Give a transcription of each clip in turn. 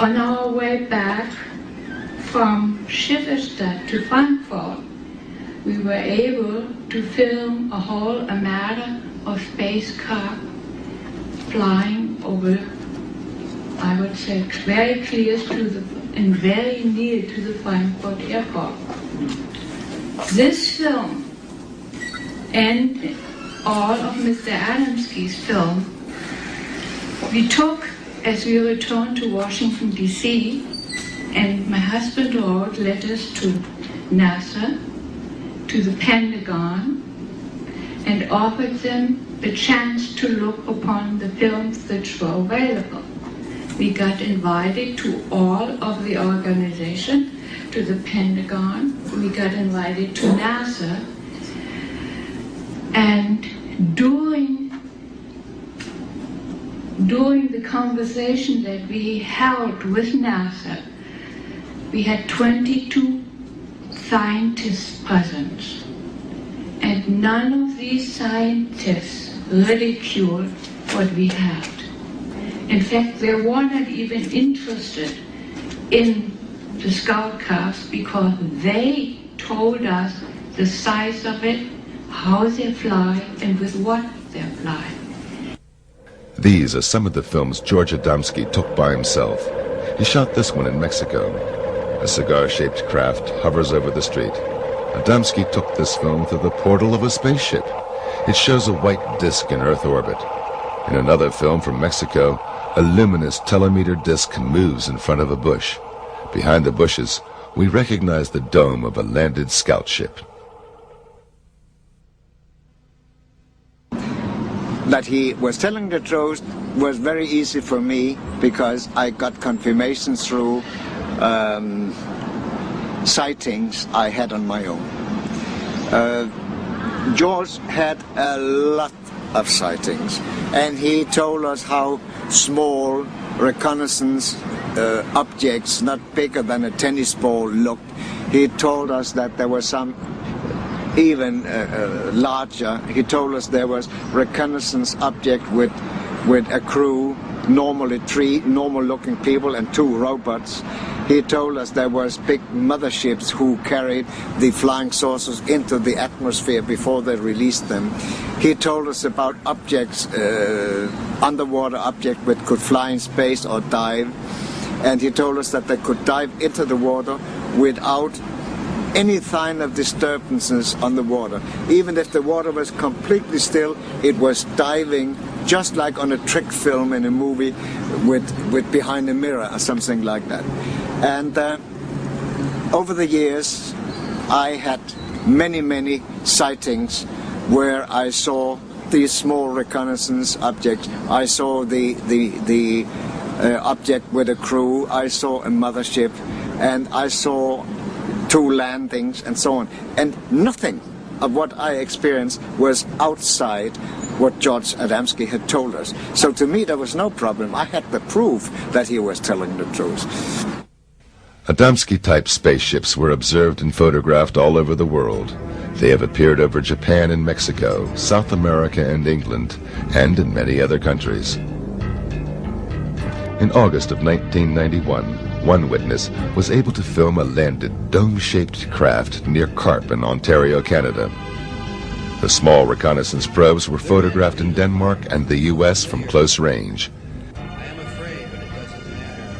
On our way back from Schifferstadt to Frankfurt, we were able to film a whole armada of space cars flying over, I would say, very close to and very near to the Frankfurt airport. This film and all of Mr. Adamski's film, we took as we returned to Washington, D.C., and my husband wrote letters to NASA, to the Pentagon, and offered them the chance to look upon the films that were available. We got invited to all of the organizations, to the Pentagon, we got invited to NASA, and during the conversation that we held with NASA, we had 22 scientists present, and none of these scientists ridiculed what we had. In fact, they were not even interested in the scout cars because they told us the size of it, how they fly, and with what they fly. These are some of the films George Adamski took by himself. He shot this one in Mexico. A cigar-shaped craft hovers over the street. Adamski took this film through the portal of a spaceship. It shows a white disk in Earth orbit. In another film from Mexico, a luminous telemeter disk moves in front of a bush. Behind the bushes, we recognize the dome of a landed scout ship. That he was telling the truth was very easy for me because I got confirmation through sightings I had on my own. George had a lot of sightings, and he told us how small reconnaissance objects, not bigger than a tennis ball, looked. He told us that there were some even larger. He told us there was reconnaissance object with a crew, normally 3 normal-looking people and 2 robots. He told us there was big motherships who carried the flying saucers into the atmosphere before they released them. He told us about objects, underwater objects that could fly in space or dive. And he told us that they could dive into the water without any sign of disturbances on the water. Even if the water was completely still, it was diving just like on a trick film in a movie with behind a mirror or something like that. And over the years, I had many sightings where I saw these small reconnaissance objects. I saw the object with a crew. I saw a mothership, and I saw 2 landings and so on. And nothing of what I experienced was outside what George Adamski had told us. So to me there was no problem. I had the proof that he was telling the truth. Adamski-type spaceships were observed and photographed all over the world. They have appeared over Japan and Mexico, South America and England, and in many other countries. In August of 1991, one witness was able to film a landed, dome-shaped craft near Carp in Ontario, Canada. The small reconnaissance probes were photographed in Denmark and the U.S. from close range. I am afraid, but it doesn't matter.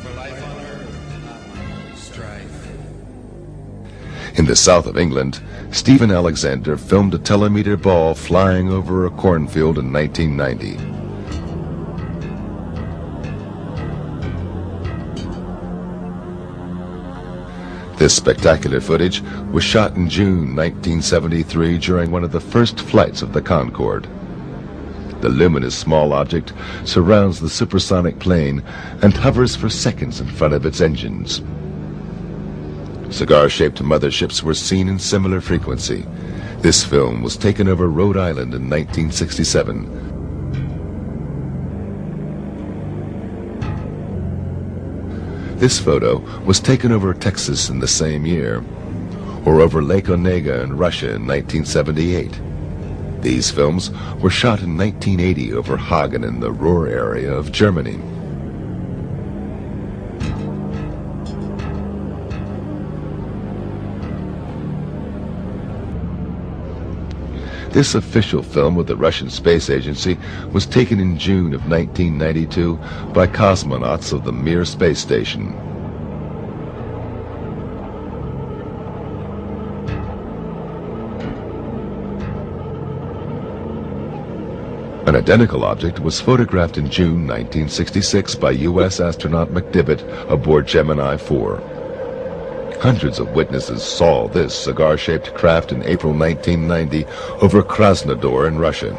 For life on Earth, strife. In the south of England, Stephen Alexander filmed a telemeter ball flying over a cornfield in 1990. This spectacular footage was shot in June 1973 during one of the first flights of the Concorde. The luminous small object surrounds the supersonic plane and hovers for seconds in front of its engines. Cigar-shaped motherships were seen in similar frequency. This film was taken over Rhode Island in 1967. This photo was taken over Texas in the same year, or over Lake Onega in Russia in 1978. These films were shot in 1980 over Hagen in the Ruhr area of Germany. This official film of the Russian Space Agency was taken in June of 1992 by cosmonauts of the Mir space station. An identical object was photographed in June 1966 by U.S. astronaut McDivitt aboard Gemini 4. Hundreds of witnesses saw this cigar-shaped craft in April 1990 over Krasnodar in Russia.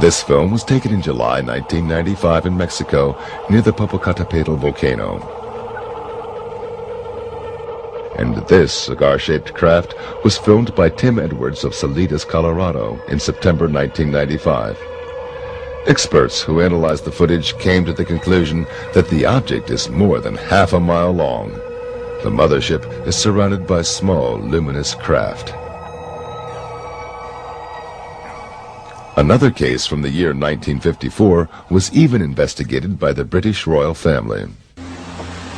This film was taken in July 1995 in Mexico near the Popocatépetl volcano. And this cigar-shaped craft was filmed by Tim Edwards of Salinas, Colorado in September 1995. Experts who analyzed the footage came to the conclusion that the object is more than half a mile long. The mothership is surrounded by small, luminous craft. Another case from the year 1954 was even investigated by the British royal family.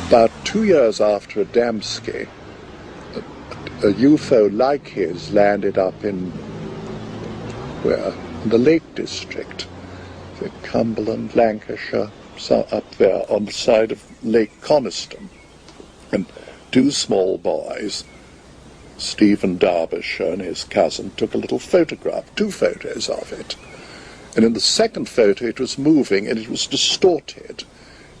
About 2 years after Adamski, a UFO like his landed up in the Lake District, Cumberland, Lancashire, so up there on the side of Lake Coniston. And two small boys, Stephen Derbyshire and his cousin, took a little photograph, 2 photos of it. And in the second photo it was moving and it was distorted,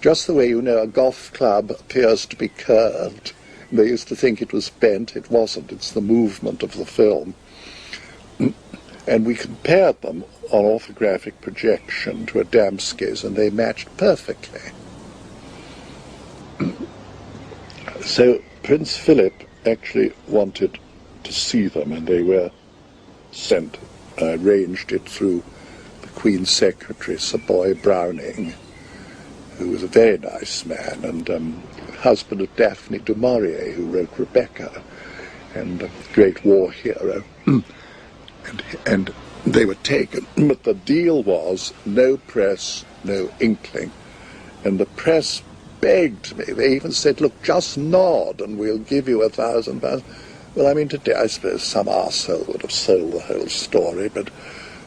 just the way, you know, a golf club appears to be curved. They used to think it was bent. It wasn't. It's the movement of the film. And we compared them on orthographic projection to Adamski's, and they matched perfectly. So Prince Philip actually wanted to see them, and they were sent. I arranged it through the Queen's Secretary, Sir Boy Browning, who was a very nice man, and husband of Daphne du Maurier, who wrote Rebecca, and a great war hero. and they were taken. But the deal was no press, no inkling. And the press begged me. They even said, look, just nod and we'll give you £1,000. Well, I mean, today I suppose some arsehole would have sold the whole story, but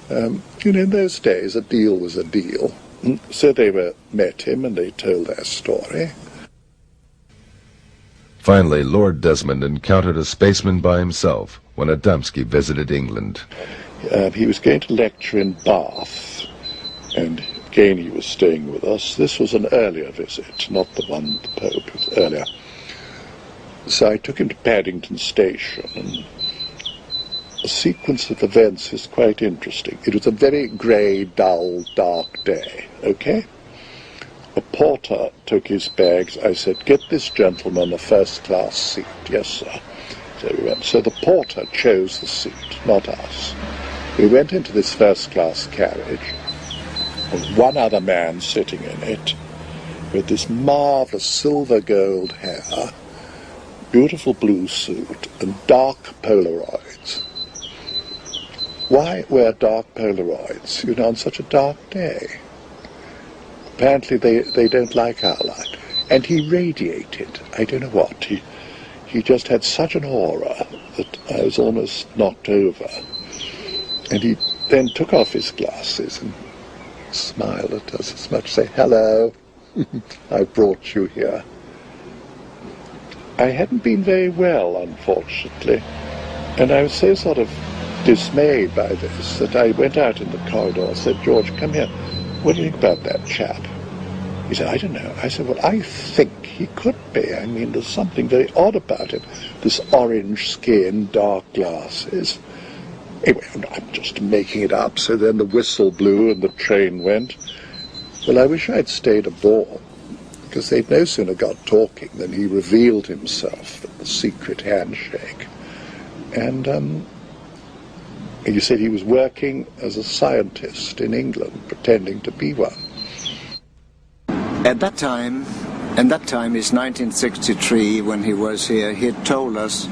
you know, in those days a deal was a deal. So they met him and they told their story. Finally, Lord Desmond encountered a spaceman by himself when Adamski visited England. He was going to lecture in Bath, and again he was staying with us. This was an earlier visit, not the one with the Pope, it was earlier. So I took him to Paddington Station, and the sequence of events is quite interesting. It was a very grey, dull, dark day, okay? A porter took his bags. I said, get this gentleman a first-class seat. Yes, sir. So we went. So the porter chose the seat, not us. We went into this first-class carriage, with one other man sitting in it, with this marvellous silver-gold hair, beautiful blue suit, and dark Polaroids. Why wear dark Polaroids, you know, on such a dark day? Apparently they don't like our light. And he radiated, I don't know what, he just had such an aura that I was almost knocked over. And he then took off his glasses and smiled at us as much as say, hello, I brought you here. I hadn't been very well, unfortunately, and I was so sort of dismayed by this that I went out in the corridor and said, George, come here. What do you think about that chap? He said, I don't know. I said, well, I think he could be. I mean, there's something very odd about him. This orange skin, dark glasses. Anyway, I'm just making it up. So then the whistle blew and the train went. Well, I wish I'd stayed aboard, because they'd no sooner got talking than he revealed himself at the secret handshake. And he said he was working as a scientist in England, pretending to be one. At that time is 1963, when he was here, he had told us